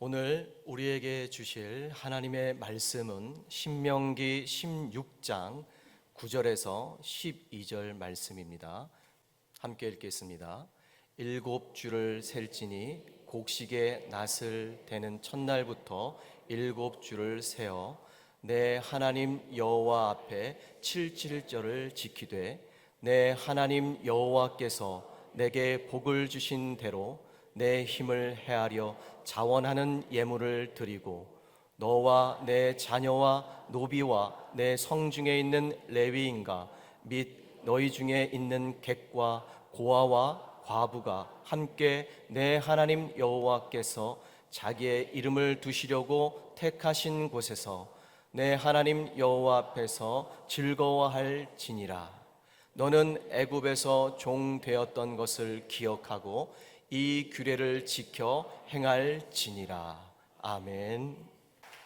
오늘 우리에게 주실 하나님의 말씀은 신명기 16장 9절에서 12절 말씀입니다. 함께 읽겠습니다. 일곱 주를 셀지니 곡식의 낫을 대는 첫날부터 일곱 주를 세어 내 하나님 여호와 앞에 77절을 지키되 내 하나님 여호와께서 내게 복을 주신 대로 내 힘을 헤아려 자원하는 예물을 드리고 너와 내 자녀와 노비와 내 성중에 있는 레위인과 및 너희 중에 있는 객과 고아와 과부가 함께 내 하나님 여호와께서 자기의 이름을 두시려고 택하신 곳에서 내 하나님 여호와 앞에서 즐거워할지니라. 너는 애굽에서 종 되었던 것을 기억하고 이 규례를 지켜 행할지니라. 아멘.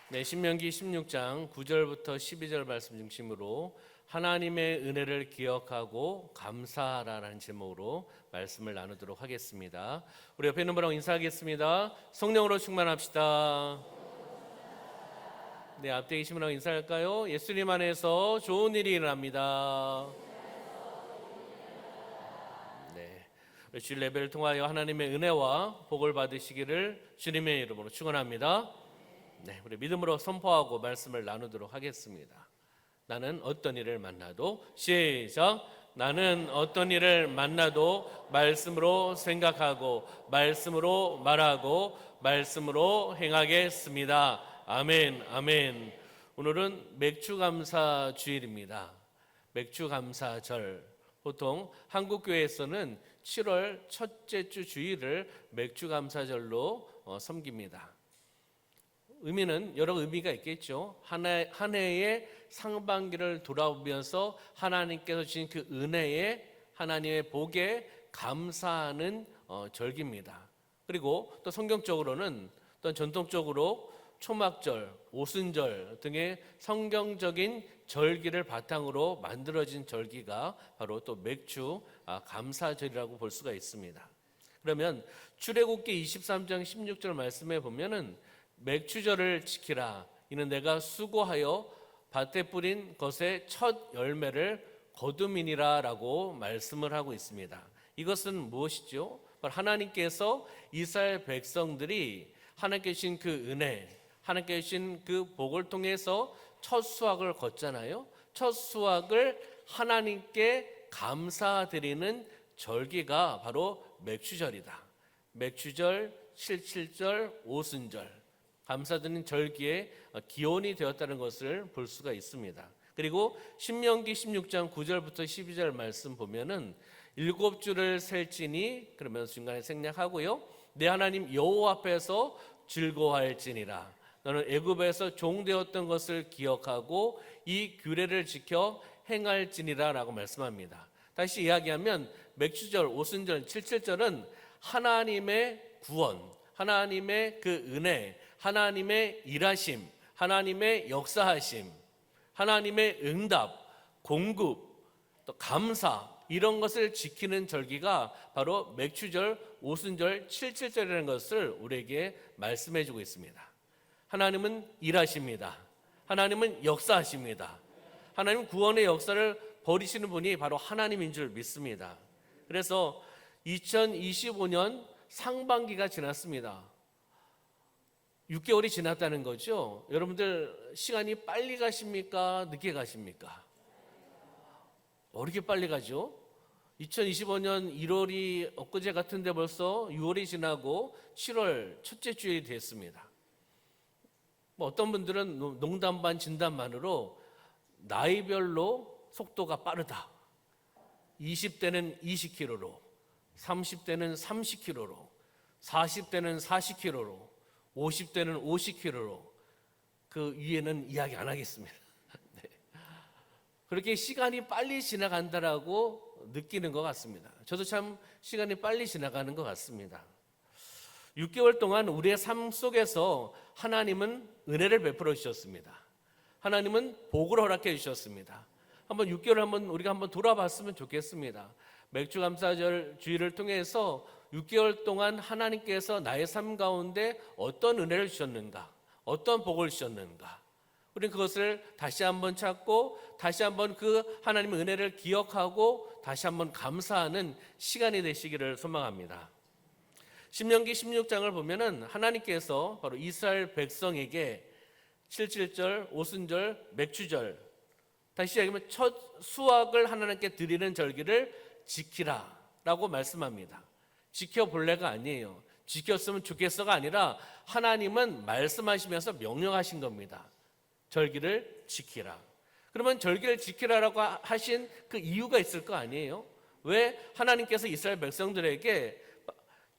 네, 신명기 16장 9절부터 12절 말씀 중심으로 하나님의 은혜를 기억하고 감사하라는 제목으로 말씀을 나누도록 하겠습니다. 우리 옆에 있는 분하고 인사하겠습니다. 성령으로 충만합시다. 네, 앞에 계신 분하고 인사할까요? 예수님 안에서 좋은 일이 일어납니다. 네, 주일 예배를 통하여 하나님의 은혜와 복을 받으시기를 주님의 이름으로 축원합니다. 네, 우리 믿음으로 선포하고 말씀을 나누도록 하겠습니다. 나는 어떤 일을 만나도 시작. 나는 어떤 일을 만나도 말씀으로 생각하고 말씀으로 말하고 말씀으로 행하겠습니다. 아멘, 아멘. 오늘은 맥주감사 주일입니다. 맥주감사절. 보통 한국교회에서는 7월 첫째 주 주일을 맥주감사절로 섬깁니다. 의미는 여러 의미가 있겠죠. 한 해의 상반기를 돌아보면서 하나님께서 주신 그 은혜에 하나님의 복에 감사하는 절기입니다. 그리고 또 성경적으로는 또 전통적으로 초막절, 오순절 등의 성경적인 절기를 바탕으로 만들어진 절기가 바로 또 맥주 감사절이라고 볼 수가 있습니다. 그러면 출애굽기 23장 16절 말씀에 보면은 맥주절을 지키라. 이는 내가 수고하여 밭에 뿌린 것의 첫 열매를 거둠이니라 라고 말씀을 하고 있습니다. 이것은 무엇이죠? 하나님께서 이스라엘 백성들이 하나님께 주신 그 은혜, 하나님께 주신 그 복을 통해서 첫 수확을 걷잖아요. 첫 수확을 하나님께 감사드리는 절기가 바로 맥주절이다. 맥주절, 77절, 오순절 감사드리는 절기의 기원이 되었다는 것을 볼 수가 있습니다. 그리고 신명기 16장 9절부터 12절 말씀 보면은 일곱 주를 셀지니 그러면서 중간에 생략하고요. 내 하나님 여호와 앞에서 즐거워할지니라. 너는 애굽에서 종되었던 것을 기억하고 이 규례를 지켜 행할지니라 라고 말씀합니다. 다시 이야기하면 맥주절, 오순절, 77절은 하나님의 구원, 하나님의 그 은혜, 하나님의 일하심, 하나님의 역사하심, 하나님의 응답, 공급, 또 감사 이런 것을 지키는 절기가 바로 맥주절, 오순절, 77절이라는 것을 우리에게 말씀해 주고 있습니다. 하나님은 일하십니다. 하나님은 역사하십니다. 하나님은 구원의 역사를 벌이시는 분이 바로 하나님인 줄 믿습니다. 그래서 2025년 상반기가 지났습니다. 6개월이 지났다는 거죠. 여러분들 시간이 빨리 가십니까? 늦게 가십니까? 어떻게 빨리 가죠? 2025년 1월이 엊그제 같은데 벌써 6월이 지나고 7월 첫째 주일이 됐습니다. 어떤 분들은 농담 반 진담 반으로 나이별로 속도가 빠르다. 20대는 20km로, 30대는 30km로, 40대는 40km로, 50대는 50km로 그 위에는 이야기 안 하겠습니다. 네. 그렇게 시간이 빨리 지나간다라고 느끼는 것 같습니다. 저도 참 시간이 빨리 지나가는 것 같습니다. 6개월 동안 우리의 삶 속에서 하나님은 은혜를 베풀어 주셨습니다. 하나님은 복을 허락해 주셨습니다. 한번 6개월 우리가 한번 돌아봤으면 좋겠습니다. 맥주감사절 주일을 통해서 6개월 동안 하나님께서 나의 삶 가운데 어떤 은혜를 주셨는가, 어떤 복을 주셨는가, 우리는 그것을 다시 한번 찾고 다시 한번 그 하나님의 은혜를 기억하고 다시 한번 감사하는 시간이 되시기를 소망합니다. 신명기 16장을 보면은 하나님께서 바로 이스라엘 백성에게 7.7절, 오순절, 맥주절, 다시 얘기하면 첫 수확을 하나님께 드리는 절기를 지키라 라고 말씀합니다. 지켜볼래가 아니에요. 지켰으면 좋겠어가 아니라 하나님은 말씀하시면서 명령하신 겁니다. 절기를 지키라. 그러면 절기를 지키라라고 하신 그 이유가 있을 거 아니에요? 왜 하나님께서 이스라엘 백성들에게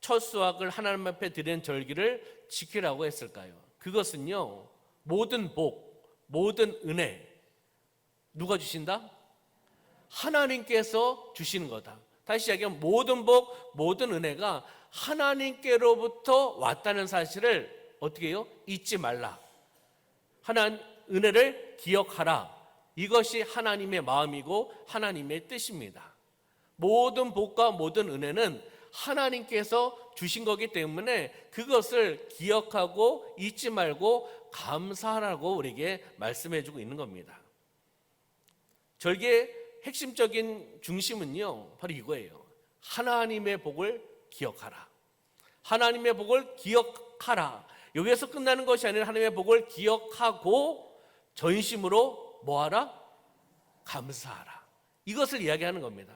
첫 수확을 하나님 앞에 드리는 절기를 지키라고 했을까요? 그것은요, 모든 복, 모든 은혜 누가 주신다? 하나님께서 주시는 거다. 다시 이야기하면 모든 복, 모든 은혜가 하나님께로부터 왔다는 사실을 어떻게 해요? 잊지 말라. 하나님 은혜를 기억하라. 이것이 하나님의 마음이고 하나님의 뜻입니다. 모든 복과 모든 은혜는 하나님께서 주신 거기 때문에 그것을 기억하고 잊지 말고 감사하라고 우리에게 말씀해 주고 있는 겁니다. 절기의 핵심적인 중심은요, 바로 이거예요. 하나님의 복을 기억하라. 하나님의 복을 기억하라. 여기에서 끝나는 것이 아니라 하나님의 복을 기억하고 전심으로 뭐하라? 감사하라. 이것을 이야기하는 겁니다.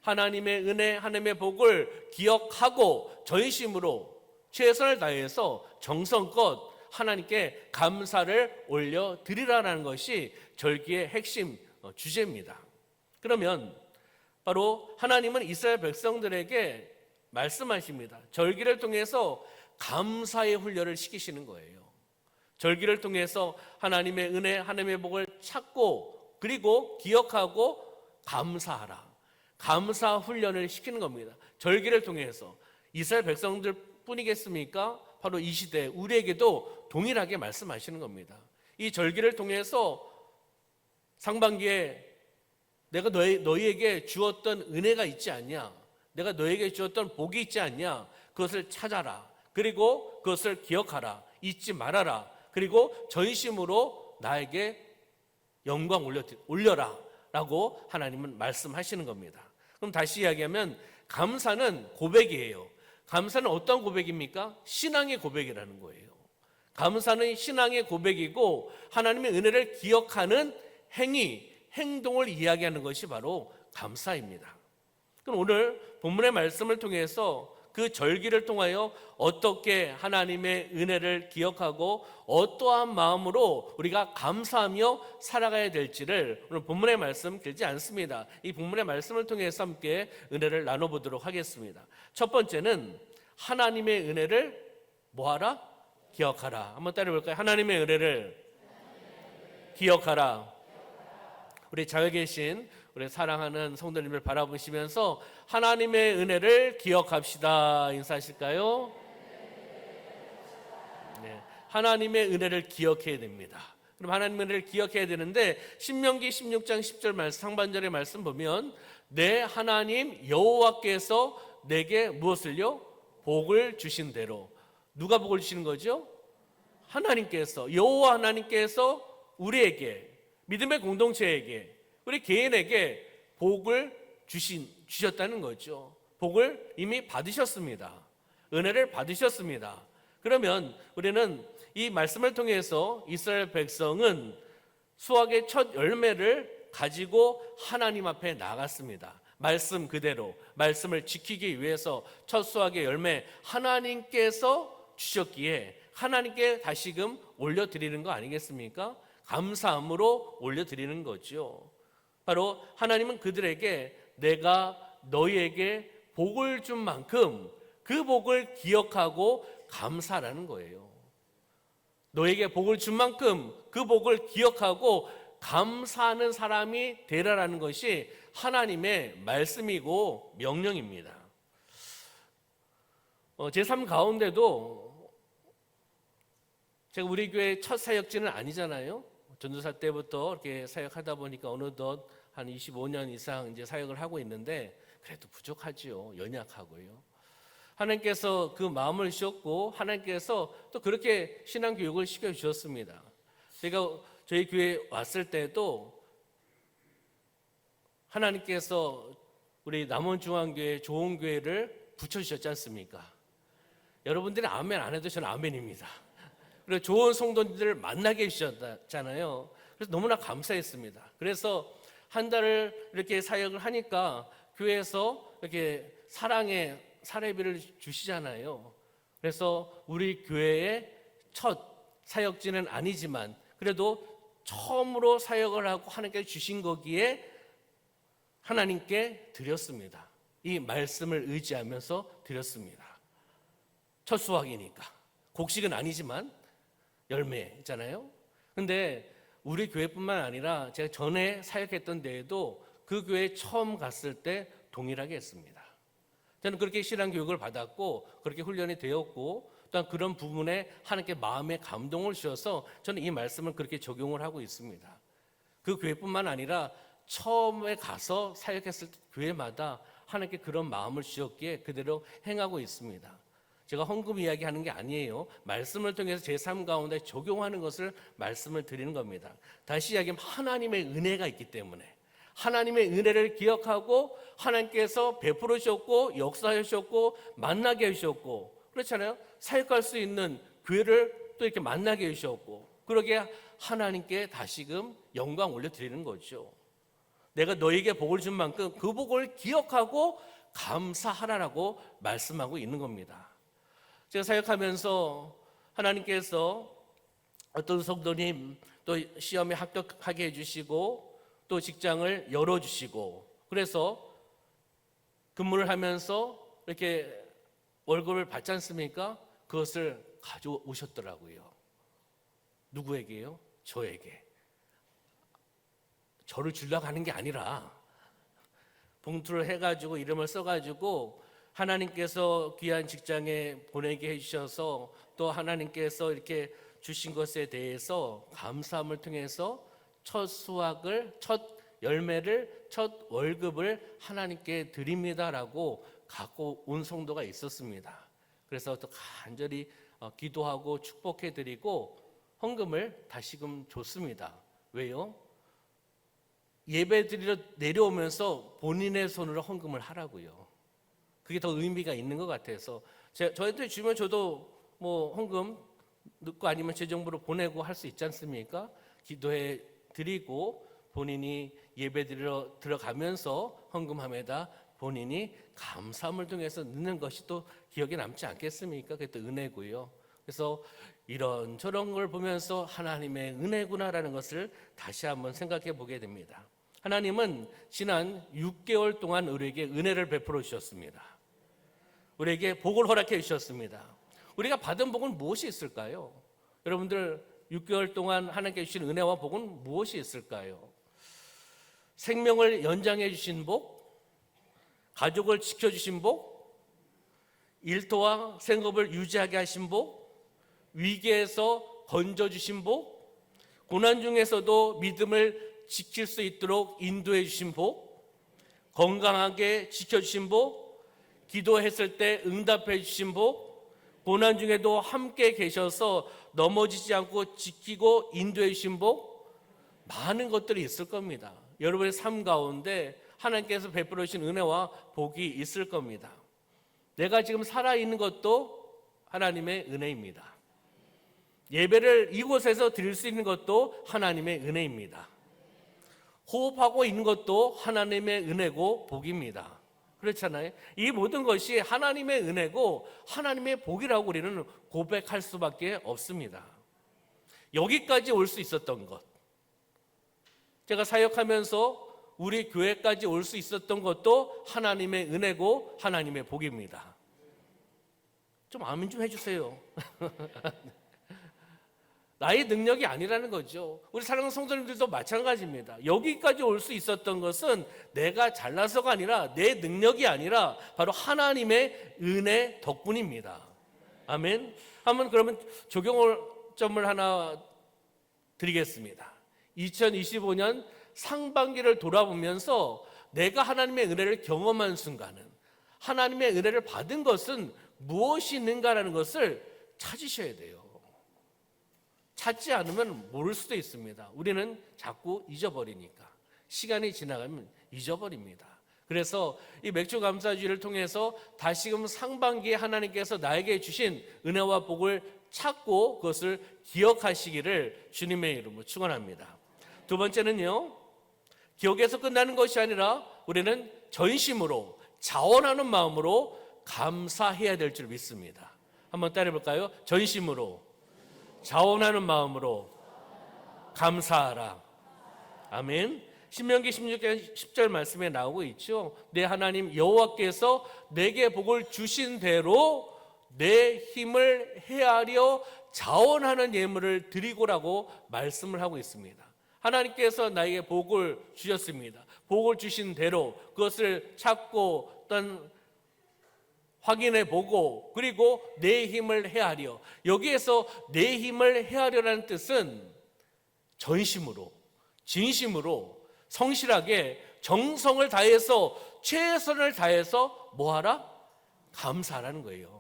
하나님의 은혜, 하나님의 복을 기억하고 전심으로 최선을 다해서 정성껏 하나님께 감사를 올려드리라는 것이 절기의 핵심 주제입니다. 그러면 바로 하나님은 이스라엘 백성들에게 말씀하십니다. 절기를 통해서 감사의 훈련을 시키시는 거예요. 절기를 통해서 하나님의 은혜, 하나님의 복을 찾고 그리고 기억하고 감사하라. 감사 훈련을 시키는 겁니다. 절기를 통해서 이스라엘 백성들 뿐이겠습니까? 바로 이 시대 우리에게도 동일하게 말씀하시는 겁니다. 이 절기를 통해서 상반기에 내가 너희에게 주었던 은혜가 있지 않냐? 내가 너희에게 주었던 복이 있지 않냐? 그것을 찾아라. 그리고 그것을 기억하라. 잊지 말아라. 그리고 전심으로 나에게 영광 올려라 라고 하나님은 말씀하시는 겁니다. 그럼 다시 이야기하면 감사는 고백이에요. 감사는 어떤 고백입니까? 신앙의 고백이라는 거예요. 감사는 신앙의 고백이고 하나님의 은혜를 기억하는 행위, 행동을 이야기하는 것이 바로 감사입니다. 그럼 오늘 본문의 말씀을 통해서 그 절기를 통하여 어떻게 하나님의 은혜를 기억하고 어떠한 마음으로 우리가 감사하며 살아가야 될지를 오늘 본문의 말씀 길지 않습니다. 이 본문의 말씀을 통해서 함께 은혜를 나눠보도록 하겠습니다. 첫 번째는 하나님의 은혜를 뭐하라? 기억하라. 한번 따라해볼까요? 하나님의 은혜를 기억하라. 우리 자여 계신 우리 사랑하는 성도님을 바라보시면서 하나님의 은혜를 기억합시다. 인사하실까요? 네, 하나님의 은혜를 기억해야 됩니다. 그럼 하나님의 은혜를 기억해야 되는데 신명기 16장 10절 말씀 상반절의 말씀 보면 내 하나님 여호와께서 내게 무엇을요? 복을 주신 대로. 누가 복을 주시는 거죠? 하나님께서, 여호와 하나님께서 우리에게, 믿음의 공동체에게, 우리 개인에게 복을 주셨다는 거죠. 복을 이미 받으셨습니다. 은혜를 받으셨습니다. 그러면 우리는 이 말씀을 통해서 이스라엘 백성은 수확의 첫 열매를 가지고 하나님 앞에 나갔습니다. 말씀 그대로 말씀을 지키기 위해서 첫 수확의 열매 하나님께서 주셨기에 하나님께 다시금 올려드리는 거 아니겠습니까? 감사함으로 올려드리는 거죠. 바로 하나님은 그들에게 내가 너희에게 복을 준 만큼 그 복을 기억하고 감사라는 거예요. 너에게 복을 준 만큼 그 복을 기억하고 감사하는 사람이 되라라는 것이 하나님의 말씀이고 명령입니다. 제 삶 가운데도 제가 우리 교회 첫 사역지는 아니잖아요. 전도사 때부터 이렇게 사역하다 보니까 어느덧 한 25년 이상 이제 사역을 하고 있는데 그래도 부족하지요. 연약하고요. 하나님께서 그 마음을 주셨고 하나님께서 또 그렇게 신앙 교육을 시켜주셨습니다. 제가 저희 교회에 왔을 때도 하나님께서 우리 남원중앙교회 좋은 교회를 붙여주셨지 않습니까? 여러분들이 아멘 안 해도 저는 아멘입니다. 그리고 좋은 성도님들을 만나게 해주셨잖아요. 그래서 너무나 감사했습니다. 그래서 한 달을 이렇게 사역을 하니까 교회에서 이렇게 사랑의 사례비를 주시잖아요. 그래서 우리 교회의 첫 사역지는 아니지만 그래도 처음으로 사역을 하고 하나님께 주신 거기에 하나님께 드렸습니다. 이 말씀을 의지하면서 드렸습니다. 첫 수확이니까. 곡식은 아니지만 열매잖아요. 근데 우리 교회뿐만 아니라 제가 전에 사역했던 데에도 그 교회에 처음 갔을 때 동일하게 했습니다. 저는 그렇게 신앙 교육을 받았고 그렇게 훈련이 되었고 또한 그런 부분에 하나님께 마음의 감동을 주셔서 저는 이 말씀을 그렇게 적용을 하고 있습니다. 그 교회뿐만 아니라 처음에 가서 사역했을 때 교회마다 하나님께 그런 마음을 주셨기에 그대로 행하고 있습니다. 제가 헌금 이야기하는 게 아니에요. 말씀을 통해서 제 삶 가운데 적용하는 것을 말씀을 드리는 겁니다. 다시 이야기하면 하나님의 은혜가 있기 때문에 하나님의 은혜를 기억하고 하나님께서 베풀어 주셨고 역사해 주셨고 만나게 해주셨고 그렇잖아요. 사역할 수 있는 교회를 또 이렇게 만나게 해주셨고 그러게 하나님께 다시금 영광 올려드리는 거죠. 내가 너에게 복을 준 만큼 그 복을 기억하고 감사하라라고 말씀하고 있는 겁니다. 제가 사역하면서 하나님께서 어떤 성도님 또 시험에 합격하게 해주시고 또 직장을 열어주시고 그래서 근무를 하면서 이렇게 월급을 받지 않습니까? 그것을 가져오셨더라고요. 누구에게요? 저에게. 저를 주려고 하는 게 아니라 봉투를 해가지고 이름을 써가지고 하나님께서 귀한 직장에 보내게 해주셔서 또 하나님께서 이렇게 주신 것에 대해서 감사함을 통해서 첫 수확을, 첫 열매를, 첫 월급을 하나님께 드립니다라고 갖고 온 성도가 있었습니다. 그래서 또 간절히 기도하고 축복해 드리고 헌금을 다시금 줬습니다. 왜요? 예배 드리러 내려오면서 본인의 손으로 헌금을 하라고요. 그게 더 의미가 있는 것 같아서 저한테 주면 저도 뭐 헌금 넣고 아니면 재정부로 보내고 할 수 있지 않습니까? 기도해 드리고 본인이 예배 드리러 들어가면서 헌금함에다 본인이 감사함을 통해서 넣는 것이 또 기억에 남지 않겠습니까? 그게 또 은혜고요. 그래서 이런 저런 걸 보면서 하나님의 은혜구나라는 것을 다시 한번 생각해 보게 됩니다. 하나님은 지난 6개월 동안 우리에게 은혜를 베풀어 주셨습니다. 우리에게 복을 허락해 주셨습니다. 우리가 받은 복은 무엇이 있을까요? 여러분들 6개월 동안 하나님께 주신 은혜와 복은 무엇이 있을까요? 생명을 연장해 주신 복, 가족을 지켜주신 복, 일터와 생업을 유지하게 하신 복, 위기에서 건져주신 복, 고난 중에서도 믿음을 지킬 수 있도록 인도해 주신 복, 건강하게 지켜주신 복, 기도했을 때 응답해 주신 복, 고난 중에도 함께 계셔서 넘어지지 않고 지키고 인도해 주신 복, 많은 것들이 있을 겁니다. 여러분의 삶 가운데 하나님께서 베풀어 주신 은혜와 복이 있을 겁니다. 내가 지금 살아있는 것도 하나님의 은혜입니다. 예배를 이곳에서 드릴 수 있는 것도 하나님의 은혜입니다. 호흡하고 있는 것도 하나님의 은혜고 복입니다. 그렇잖아요. 이 모든 것이 하나님의 은혜고 하나님의 복이라고 우리는 고백할 수밖에 없습니다. 여기까지 올 수 있었던 것, 제가 사역하면서 우리 교회까지 올 수 있었던 것도 하나님의 은혜고 하나님의 복입니다. 좀 아멘 좀 해주세요. 나의 능력이 아니라는 거죠. 우리 사랑하는 성도님들도 마찬가지입니다. 여기까지 올 수 있었던 것은 내가 잘나서가 아니라 내 능력이 아니라 바로 하나님의 은혜 덕분입니다. 아멘. 한번 그러면 적용점을 하나 드리겠습니다. 2025년 상반기를 돌아보면서 내가 하나님의 은혜를 경험한 순간은, 하나님의 은혜를 받은 것은 무엇이 있는가라는 것을 찾으셔야 돼요. 찾지 않으면 모를 수도 있습니다. 우리는 자꾸 잊어버리니까. 시간이 지나가면 잊어버립니다. 그래서 이 맥주 감사주의를 통해서 다시금 상반기에 하나님께서 나에게 주신 은혜와 복을 찾고 그것을 기억하시기를 주님의 이름으로 축원합니다. 두 번째는요, 기억에서 끝나는 것이 아니라 우리는 전심으로 자원하는 마음으로 감사해야 될 줄 믿습니다. 한번 따라해 볼까요? 전심으로 자원하는 마음으로 감사하라. 아멘. 신명기 16장 10절 말씀에 나오고 있죠. 내 하나님 여호와께서 내게 복을 주신 대로 내 힘을 헤아려 자원하는 예물을 드리고라고 말씀을 하고 있습니다. 하나님께서 나에게 복을 주셨습니다. 복을 주신 대로 그것을 찾고 어떤 확인해 보고 그리고 내 힘을 헤아려, 여기에서 내 힘을 헤아려라는 뜻은 전심으로 진심으로 성실하게 정성을 다해서 최선을 다해서 뭐하라? 감사하라는 거예요.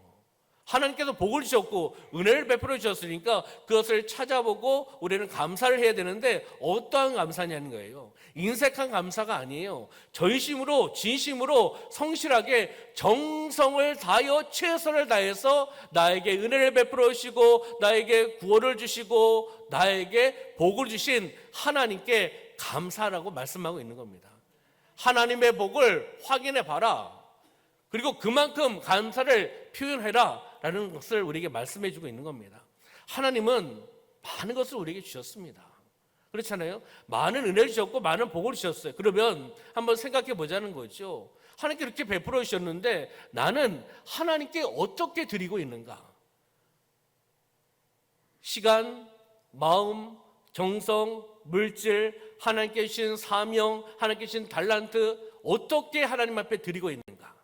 하나님께서 복을 주셨고 은혜를 베풀어 주셨으니까 그것을 찾아보고 우리는 감사를 해야 되는데 어떠한 감사냐는 거예요. 인색한 감사가 아니에요. 전심으로 진심으로 성실하게 정성을 다하여 최선을 다해서 나에게 은혜를 베풀어 주시고 나에게 구원을 주시고 나에게 복을 주신 하나님께 감사라고 말씀하고 있는 겁니다. 하나님의 복을 확인해 봐라. 그리고 그만큼 감사를 표현해라 라는 것을 우리에게 말씀해 주고 있는 겁니다. 하나님은 많은 것을 우리에게 주셨습니다. 그렇잖아요. 많은 은혜를 주셨고 많은 복을 주셨어요. 그러면 한번 생각해 보자는 거죠. 하나님께 이렇게 베풀어 주셨는데 나는 하나님께 어떻게 드리고 있는가? 시간, 마음, 정성, 물질, 하나님께 주신 사명, 하나님께 주신 달란트 어떻게 하나님 앞에 드리고 있는가?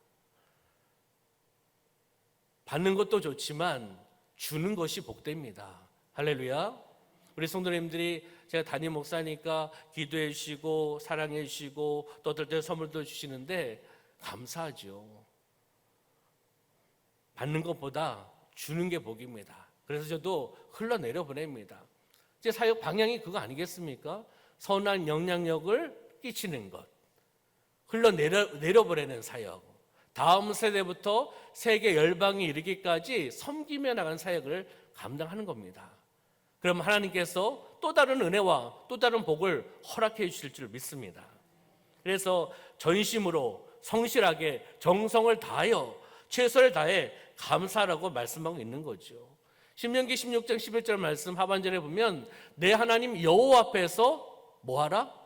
받는 것도 좋지만 주는 것이 복됩니다. 할렐루야. 우리 성도님들이 제가 담임 목사니까 기도해 주시고 사랑해 주시고 또 어떨 때 선물도 주시는데 감사하죠. 받는 것보다 주는 게 복입니다. 그래서 저도 흘러내려 보냅니다. 제 사역 방향이 그거 아니겠습니까? 선한 영향력을 끼치는 것, 흘러내려 보내는 사역, 다음 세대부터 세계 열방에 이르기까지 섬기며 나가는 사역을 감당하는 겁니다. 그럼 하나님께서 또 다른 은혜와 또 다른 복을 허락해 주실 줄 믿습니다. 그래서 전심으로 성실하게 정성을 다하여 최선을 다해 감사라고 말씀하고 있는 거죠. 신명기 16장 11절 말씀 하반절에 보면 내 하나님 여호와 앞에서 뭐하라?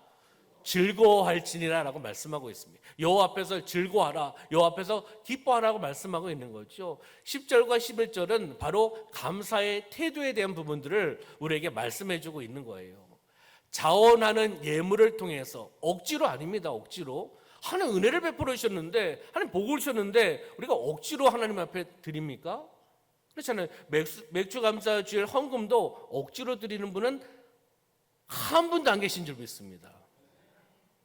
즐거워할지니라 라고 말씀하고 있습니다. 여호와 앞에서 즐거워하라, 여호와 앞에서 기뻐하라고 말씀하고 있는 거죠. 10절과 11절은 바로 감사의 태도에 대한 부분들을 우리에게 말씀해 주고 있는 거예요. 자원하는 예물을 통해서, 억지로 아닙니다. 억지로. 하나님 은혜를 베풀어 주셨는데, 하나님 복을 주셨는데 우리가 억지로 하나님 앞에 드립니까? 그렇잖아요. 맥주 감사주일 헌금도 억지로 드리는 분은 한 분도 안 계신 줄 믿습니다.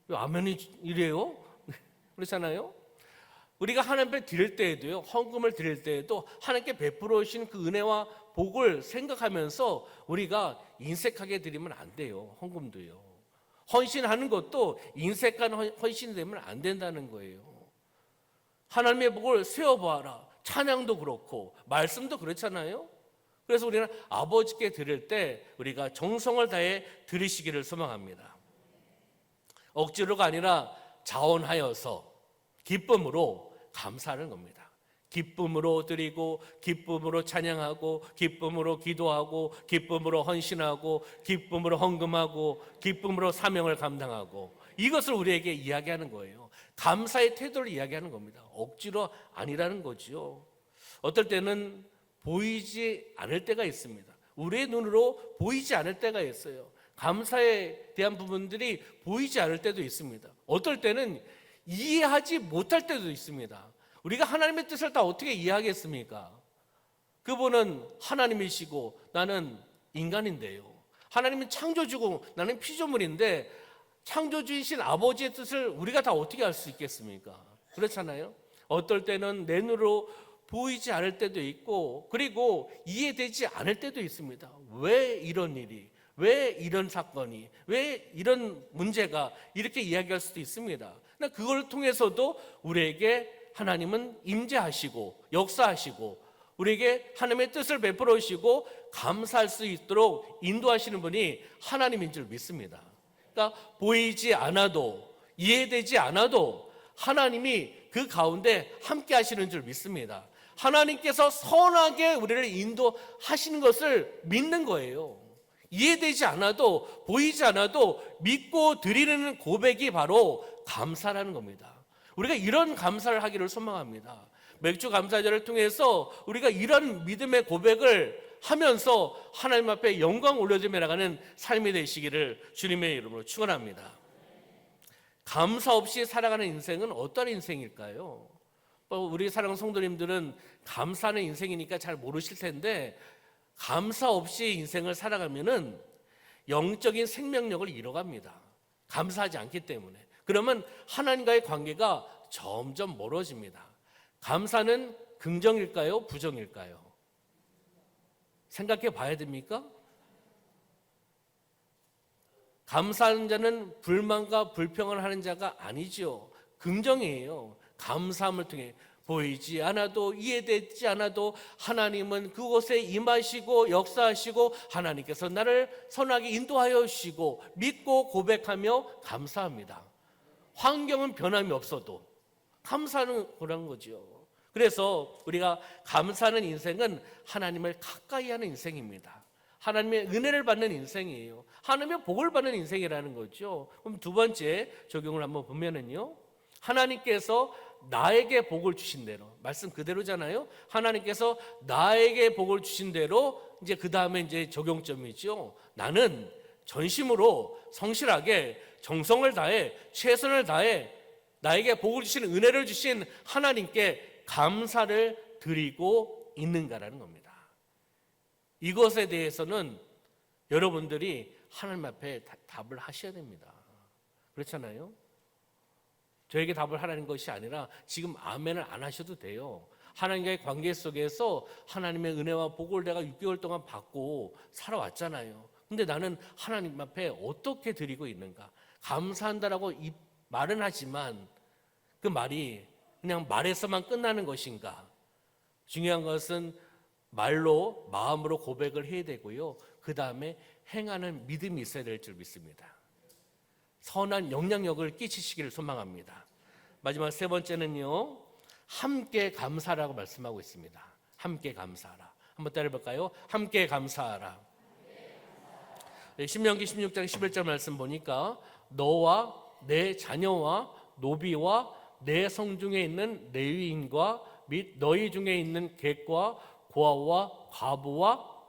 아멘이 이래요? 그렇잖아요. 우리가 하나님 앞에 드릴 때에도요, 헌금을 드릴 때에도 하나님께 베풀어 주신 그 은혜와 복을 생각하면서 우리가 인색하게 드리면 안 돼요. 헌금도요. 헌신하는 것도 인색한 헌신이 되면 안 된다는 거예요. 하나님의 복을 세워보아라. 찬양도 그렇고 말씀도 그렇잖아요. 그래서 우리는 아버지께 드릴 때 우리가 정성을 다해 드리시기를 소망합니다. 억지로가 아니라 자원하여서 기쁨으로 감사하는 겁니다. 기쁨으로 드리고 기쁨으로 찬양하고 기쁨으로 기도하고 기쁨으로 헌신하고 기쁨으로 헌금하고 기쁨으로 사명을 감당하고, 이것을 우리에게 이야기하는 거예요. 감사의 태도를 이야기하는 겁니다. 억지로 아니라는 거죠. 어떨 때는 보이지 않을 때가 있습니다. 우리의 눈으로 보이지 않을 때가 있어요. 감사에 대한 부분들이 보이지 않을 때도 있습니다. 어떨 때는 이해하지 못할 때도 있습니다. 우리가 하나님의 뜻을 다 어떻게 이해하겠습니까? 그분은 하나님이시고 나는 인간인데요. 하나님은 창조주고 나는 피조물인데 창조주이신 아버지의 뜻을 우리가 다 어떻게 알 수 있겠습니까? 그렇잖아요. 어떨 때는 내 눈으로 보이지 않을 때도 있고, 그리고 이해되지 않을 때도 있습니다. 왜 이런 일이, 왜 이런 사건이, 왜 이런 문제가, 이렇게 이야기할 수도 있습니다. 그러나 그걸 통해서도 우리에게 하나님은 임재하시고 역사하시고 우리에게 하나님의 뜻을 베풀어 주시고 감사할 수 있도록 인도하시는 분이 하나님인 줄 믿습니다. 그러니까 보이지 않아도, 이해되지 않아도 하나님이 그 가운데 함께 하시는 줄 믿습니다. 하나님께서 선하게 우리를 인도하시는 것을 믿는 거예요. 이해되지 않아도, 보이지 않아도 믿고 드리는 고백이 바로 감사라는 겁니다. 우리가 이런 감사를 하기를 소망합니다. 맥주 감사절을 통해서 우리가 이런 믿음의 고백을 하면서 하나님 앞에 영광 올려드리며 나가는 삶이 되시기를 주님의 이름으로 축원합니다. 감사 없이 살아가는 인생은 어떤 인생일까요? 우리 사랑하는 성도님들은 감사하는 인생이니까 잘 모르실 텐데, 감사 없이 인생을 살아가면은 영적인 생명력을 잃어갑니다. 감사하지 않기 때문에. 그러면 하나님과의 관계가 점점 멀어집니다. 감사는 긍정일까요? 부정일까요? 생각해 봐야 됩니까? 감사하는 자는 불만과 불평을 하는 자가 아니죠. 긍정이에요. 감사함을 통해 보이지 않아도, 이해되지 않아도 하나님은 그곳에 임하시고 역사하시고 하나님께서 나를 선하게 인도하여 주시고 믿고 고백하며 감사합니다. 환경은 변함이 없어도 감사하는 거라는 거죠. 그래서 우리가 감사하는 인생은 하나님을 가까이 하는 인생입니다. 하나님의 은혜를 받는 인생이에요. 하나님의 복을 받는 인생이라는 거죠. 그럼 두 번째 적용을 한번 보면은요, 하나님께서 나에게 복을 주신 대로, 말씀 그대로잖아요. 하나님께서 나에게 복을 주신 대로, 이제 그 다음에 이제 적용점이죠. 나는 전심으로 성실하게 정성을 다해 최선을 다해 나에게 복을 주신, 은혜를 주신 하나님께 감사를 드리고 있는가라는 겁니다. 이것에 대해서는 여러분들이 하나님 앞에 답을 하셔야 됩니다. 그렇잖아요? 저에게 답을 하라는 것이 아니라 지금 아멘을 안 하셔도 돼요. 하나님과의 관계 속에서 하나님의 은혜와 복을 내가 6개월 동안 받고 살아왔잖아요. 근데 나는 하나님 앞에 어떻게 드리고 있는가? 감사한다라고 말은 하지만 그 말이 그냥 말에서만 끝나는 것인가? 중요한 것은 말로, 마음으로 고백을 해야 되고요. 그 다음에 행하는 믿음이 있어야 될 줄 믿습니다. 선한 영향력을 끼치시기를 소망합니다. 마지막 세 번째는요, 함께 감사라고 말씀하고 있습니다. 함께 감사하라. 한번 따라해볼까요? 함께 감사하라. 신명기 16장 11절 말씀 보니까 너와 내 자녀와 노비와 내 성중에 있는 레위인과 및 너희 중에 있는 객과 고아와 과부와,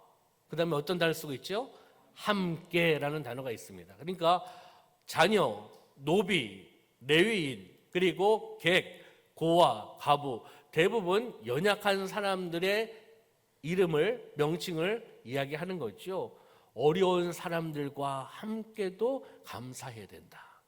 그 다음에 어떤 단어를 쓰고 있죠? 함께라는 단어가 있습니다. 그러니까 자녀, 노비, 레위인, 그리고 객, 고아, 과부, 대부분 연약한 사람들의 이름을, 명칭을 이야기하는 거죠. 어려운 사람들과 함께도 감사해야 된다.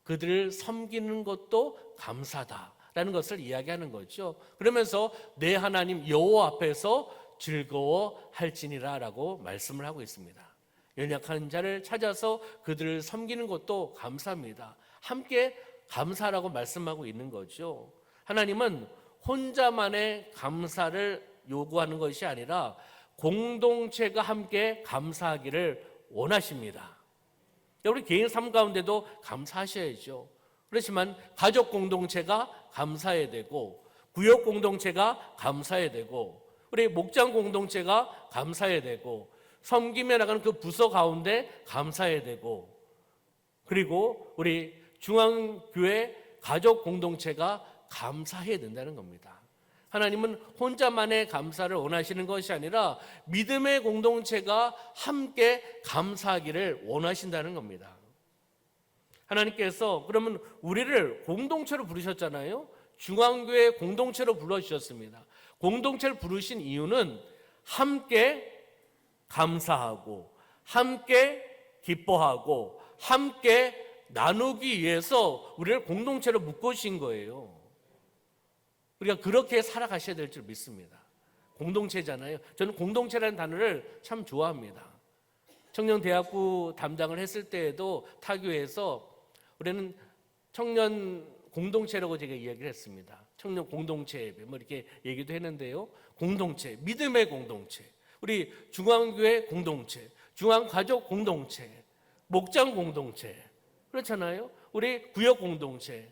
그들을 섬기는 것도 감사다라는 것을 이야기하는 거죠. 그러면서 내 하나님 여호와 앞에서 즐거워할지니라라고 말씀을 하고 있습니다. 연약한 자를 찾아서 그들을 섬기는 것도 감사합니다. 함께 감사라고 말씀하고 있는 거죠. 하나님은 혼자만의 감사를 요구하는 것이 아니라 공동체가 함께 감사하기를 원하십니다. 우리 개인 삶 가운데도 감사하셔야죠. 그렇지만 가족 공동체가 감사해야 되고, 구역 공동체가 감사해야 되고, 우리 목장 공동체가 감사해야 되고, 섬기며 나가는 그 부서 가운데 감사해야 되고, 그리고 우리 중앙교회 가족 공동체가 감사해야 된다는 겁니다. 하나님은 혼자만의 감사를 원하시는 것이 아니라 믿음의 공동체가 함께 감사하기를 원하신다는 겁니다. 하나님께서 그러면 우리를 공동체로 부르셨잖아요. 중앙교회 공동체로 불러주셨습니다. 공동체를 부르신 이유는 함께 감사하고 함께 기뻐하고 함께 나누기 위해서 우리를 공동체로 묶으신 거예요. 우리가 그렇게 살아가셔야 될 줄 믿습니다. 공동체잖아요. 저는 공동체라는 단어를 참 좋아합니다. 청년대학부 담당을 했을 때에도 타교에서 우리는 청년 공동체라고 제가 이야기를 했습니다. 청년 공동체 뭐 이렇게 얘기도 했는데요. 공동체, 믿음의 공동체, 우리 중앙교회 공동체, 중앙가족 공동체, 목장 공동체, 그렇잖아요. 우리 구역 공동체,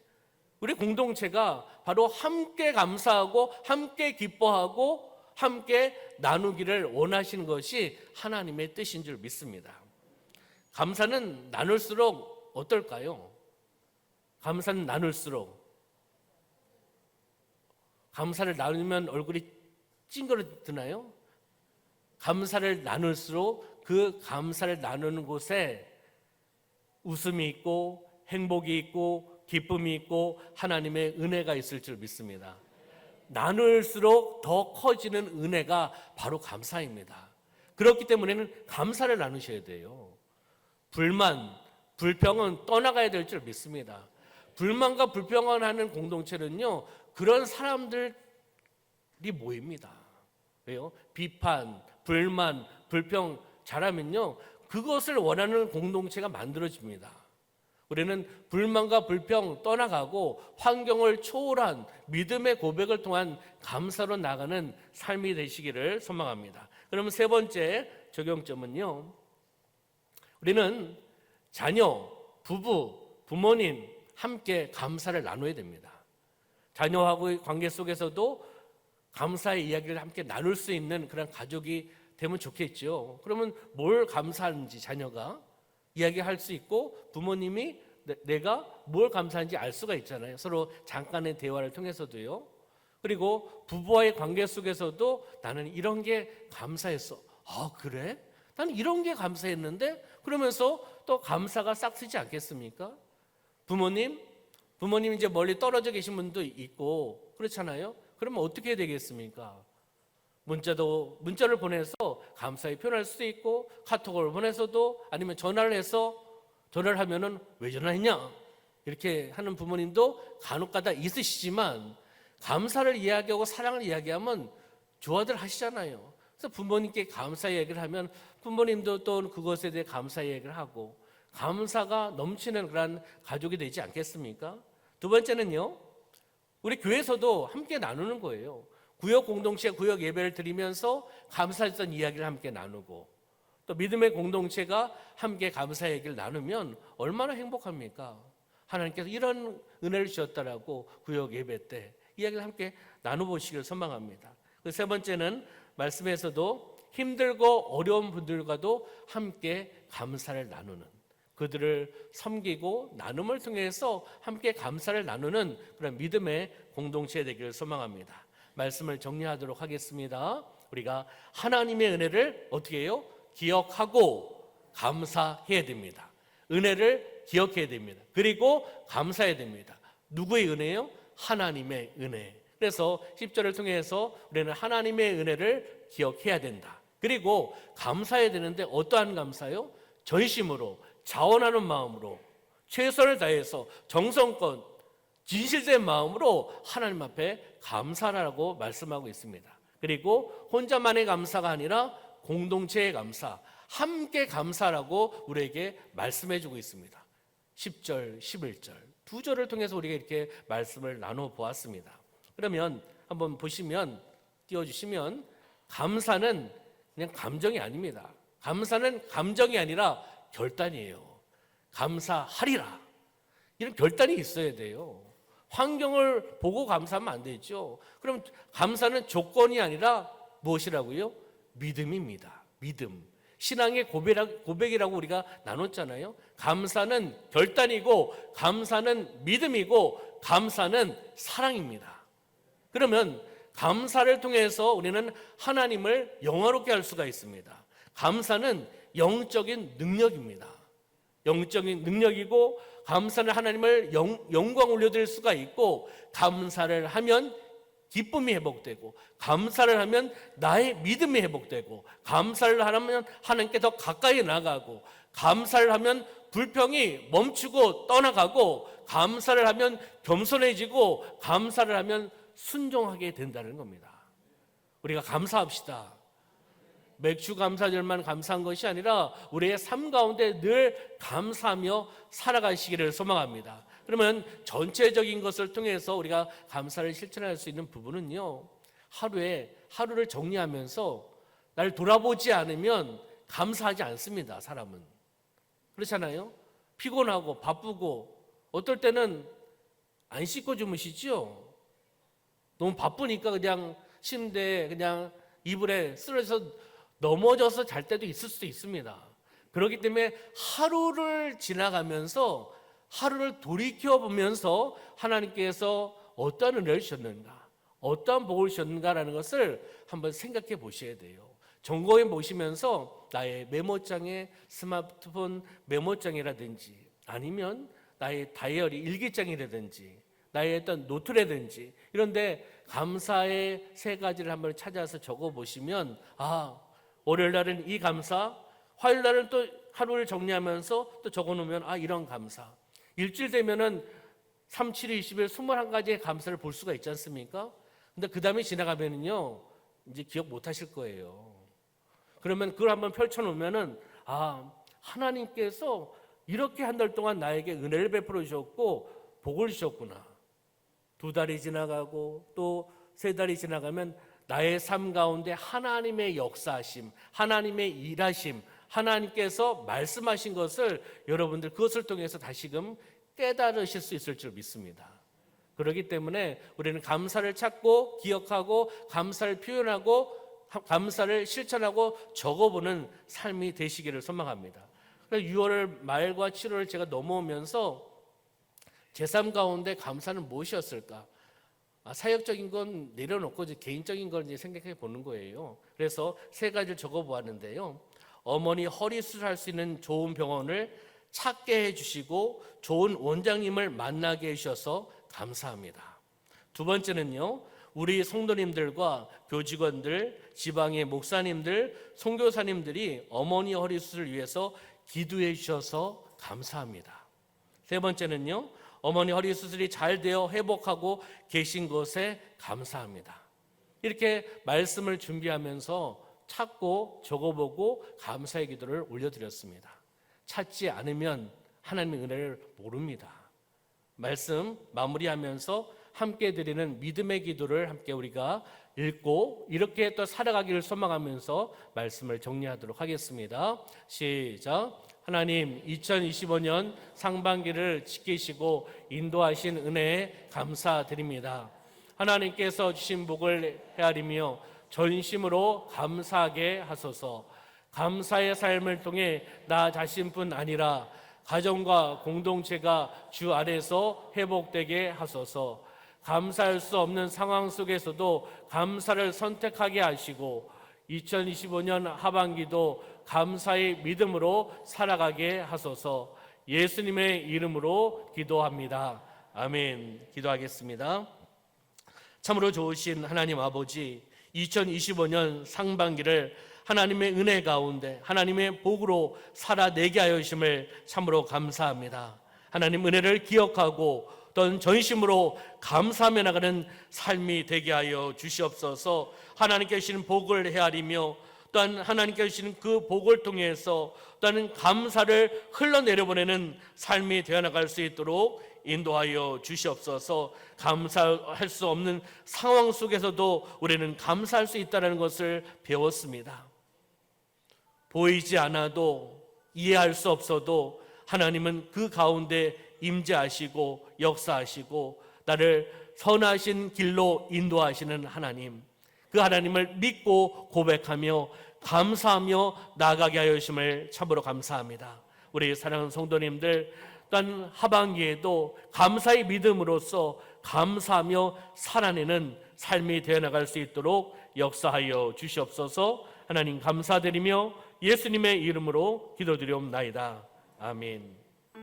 우리 공동체가 바로 함께 감사하고 함께 기뻐하고 함께 나누기를 원하시는 것이 하나님의 뜻인 줄 믿습니다. 감사는 나눌수록 어떨까요? 감사는 나눌수록, 감사를 나누면 얼굴이 찡그러드나요? 감사를 나눌수록 그 감사를 나누는 곳에 웃음이 있고 행복이 있고 기쁨이 있고 하나님의 은혜가 있을 줄 믿습니다. 나눌수록 더 커지는 은혜가 바로 감사입니다. 그렇기 때문에는 감사를 나누셔야 돼요. 불만, 불평은 떠나가야 될 줄 믿습니다. 불만과 불평을 하는 공동체는요, 그런 사람들이 모입니다. 왜요? 비판, 불만, 불평 잘하면요, 그것을 원하는 공동체가 만들어집니다. 우리는 불만과 불평 떠나가고 환경을 초월한 믿음의 고백을 통한 감사로 나가는 삶이 되시기를 소망합니다. 그러면 세 번째 적용점은요, 우리는 자녀, 부부, 부모님 함께 감사를 나눠야 됩니다. 자녀하고의 관계 속에서도 감사의 이야기를 함께 나눌 수 있는 그런 가족이 되면 좋겠죠. 그러면 뭘 감사하는지 자녀가 이야기할 수 있고 부모님이 내가 뭘 감사한지 알 수가 있잖아요. 서로 잠깐의 대화를 통해서도요. 그리고 부부와의 관계 속에서도 나는 이런 게 감사했어. 아, 그래? 나는 이런 게 감사했는데? 그러면서 또 감사가 싹트지 않겠습니까? 부모님 이제 멀리 떨어져 계신 분도 있고 그렇잖아요. 그러면 어떻게 해야 되겠습니까? 문자를 보내서 감사히 표현할 수도 있고 카톡을 보내서도 아니면 전화를 해서 전화를 하면은 왜 전화했냐 이렇게 하는 부모님도 간혹가다 있으시지만 감사를 이야기하고 사랑을 이야기하면 좋아들 하시잖아요. 그래서 부모님께 감사 얘기를 하면 부모님도 또 그것에 대해 감사 얘기를 하고 감사가 넘치는 그런 가족이 되지 않겠습니까? 두 번째는요, 우리 교회에서도 함께 나누는 거예요. 구역 공동체, 구역 예배를 드리면서 감사했던 이야기를 함께 나누고 또 믿음의 공동체가 함께 감사 얘기를 나누면 얼마나 행복합니까? 하나님께서 이런 은혜를 주셨다라고 구역 예배 때 이야기를 함께 나눠보시길 소망합니다. 그 세 번째는 말씀에서도 힘들고 어려운 분들과도 함께 감사를 나누는, 그들을 섬기고 나눔을 통해서 함께 감사를 나누는 그런 믿음의 공동체 되기를 소망합니다. 말씀을 정리하도록 하겠습니다. 우리가 하나님의 은혜를 어떻게 해요? 기억하고 감사해야 됩니다. 은혜를 기억해야 됩니다. 그리고 감사해야 됩니다. 누구의 은혜요? 하나님의 은혜. 그래서 10절을 통해서 우리는 하나님의 은혜를 기억해야 된다. 그리고 감사해야 되는데 어떠한 감사요? 전심으로, 자원하는 마음으로, 최선을 다해서 정성껏 진실된 마음으로 하나님 앞에 감사라고 말씀하고 있습니다. 그리고 혼자만의 감사가 아니라 공동체의 감사, 함께 감사라고 우리에게 말씀해주고 있습니다. 10절, 11절 두 절을 통해서 우리가 이렇게 말씀을 나눠보았습니다. 그러면 한번 보시면, 띄워주시면, 감사는 그냥 감정이 아닙니다. 감사는 감정이 아니라 결단이에요. 감사하리라, 이런 결단이 있어야 돼요. 환경을 보고 감사하면 안 되죠. 그럼 감사는 조건이 아니라 무엇이라고요? 믿음입니다. 믿음. 신앙의 고백이라고 우리가 나눴잖아요. 감사는 결단이고 감사는 믿음이고 감사는 사랑입니다. 그러면 감사를 통해서 우리는 하나님을 영화롭게 할 수가 있습니다. 감사는 영적인 능력입니다. 영적인 능력이고 감사는 하나님을 영광 올려드릴 수가 있고, 감사를 하면 기쁨이 회복되고, 감사를 하면 나의 믿음이 회복되고, 감사를 하면 하나님께 더 가까이 나가고, 감사를 하면 불평이 멈추고 떠나가고, 감사를 하면 겸손해지고, 감사를 하면 순종하게 된다는 겁니다. 우리가 감사합시다. 맥주 감사절만 감사한 것이 아니라 우리의 삶 가운데 늘 감사하며 살아가시기를 소망합니다. 그러면 전체적인 것을 통해서 우리가 감사를 실천할 수 있는 부분은요, 하루를 정리하면서 날 돌아보지 않으면 감사하지 않습니다. 사람은 그렇잖아요. 피곤하고 바쁘고 어떨 때는 안 씻고 주무시죠. 너무 바쁘니까 그냥 침대에 그냥 이불에 쓰러져서 넘어져서 잘 때도 있을 수도 있습니다. 그렇기 때문에 하루를 지나가면서 하루를 돌이켜보면서 하나님께서 어떠한 은혜를 주셨는가, 어떠한 복을 주셨는가라는 것을 한번 생각해 보셔야 돼요. 점검해 보시면서 나의 메모장에, 스마트폰 메모장이라든지 아니면 나의 다이어리 일기장이라든지 나의 어떤 노트라든지 이런데 감사의 세 가지를 한번 찾아서 적어 보시면, 월요일 날은 이 감사, 화요일 날은 또 하루를 정리하면서 또 적어 놓으면 이런 감사, 일주일 되면은 3, 7, 20일 21가지의 감사를 볼 수가 있지 않습니까? 근데 그 다음에 지나가면은요 이제 기억 못 하실 거예요. 그러면 그걸 한번 펼쳐 놓으면은 하나님께서 이렇게 한 달 동안 나에게 은혜를 베풀어 주셨고 복을 주셨구나. 2달이 지나가고 또 3달이 지나가면 나의 삶 가운데 하나님의 역사하심, 하나님의 일하심, 하나님께서 말씀하신 것을 여러분들 그것을 통해서 다시금 깨달으실 수 있을 줄 믿습니다. 그렇기 때문에 우리는 감사를 찾고 기억하고 감사를 표현하고 감사를 실천하고 적어보는 삶이 되시기를 소망합니다. 6월 말과 7월을 제가 넘어오면서 제 삶 가운데 감사는 무엇이었을까? 사역적인 건 내려놓고 이제 개인적인 걸 이제 생각해 보는 거예요. 그래서 3가지를 적어 보았는데요. 어머니 허리 수술할 수 있는 좋은 병원을 찾게 해주시고 좋은 원장님을 만나게 해주셔서 감사합니다. 2번째는요, 우리 성도님들과 교직원들, 지방의 목사님들, 선교사님들이 어머니 허리 수술을 위해서 기도해 주셔서 감사합니다. 3번째는요, 어머니 허리 수술이 잘 되어 회복하고 계신 것에 감사합니다. 이렇게 말씀을 준비하면서 찾고 적어보고 감사의 기도를 올려드렸습니다. 찾지 않으면 하나님의 은혜를 모릅니다. 말씀 마무리하면서 함께 드리는 믿음의 기도를 함께 우리가 읽고 이렇게 또 살아가기를 소망하면서 말씀을 정리하도록 하겠습니다. 시작. 하나님, 2025년 상반기를 지키시고 인도하신 은혜에 감사드립니다. 하나님께서 주신 복을 헤아리며 전심으로 감사하게 하소서. 감사의 삶을 통해 나 자신뿐 아니라 가정과 공동체가 주 안에서 회복되게 하소서. 감사할 수 없는 상황 속에서도 감사를 선택하게 하시고 2025년 하반기도 감사의 믿음으로 살아가게 하소서. 예수님의 이름으로 기도합니다. 아멘. 기도하겠습니다. 참으로 좋으신 하나님 아버지, 2025년 상반기를 하나님의 은혜 가운데 하나님의 복으로 살아내게 하여 주심을 참으로 감사합니다. 하나님 은혜를 기억하고 또한 전심으로 감사하며 나가는 삶이 되게 하여 주시옵소서. 하나님께 주시는 복을 헤아리며 또한 하나님께 주시는 그 복을 통해서 또한 감사를 흘러내려보내는 삶이 되어나갈 수 있도록 인도하여 주시옵소서. 감사할 수 없는 상황 속에서도 우리는 감사할 수 있다는 것을 배웠습니다. 보이지 않아도 이해할 수 없어도 하나님은 그 가운데 임재하시고 역사하시고 나를 선하신 길로 인도하시는 하나님, 그 하나님을 믿고 고백하며 감사하며 나아가게 하여 주심을 참으로 감사합니다. 우리 사랑하는 성도님들, 또한 하반기에도 감사의 믿음으로써 감사하며 살아내는 삶이 되어나갈 수 있도록 역사하여 주시옵소서. 하나님 감사드리며 예수님의 이름으로 기도드리옵나이다. 아멘.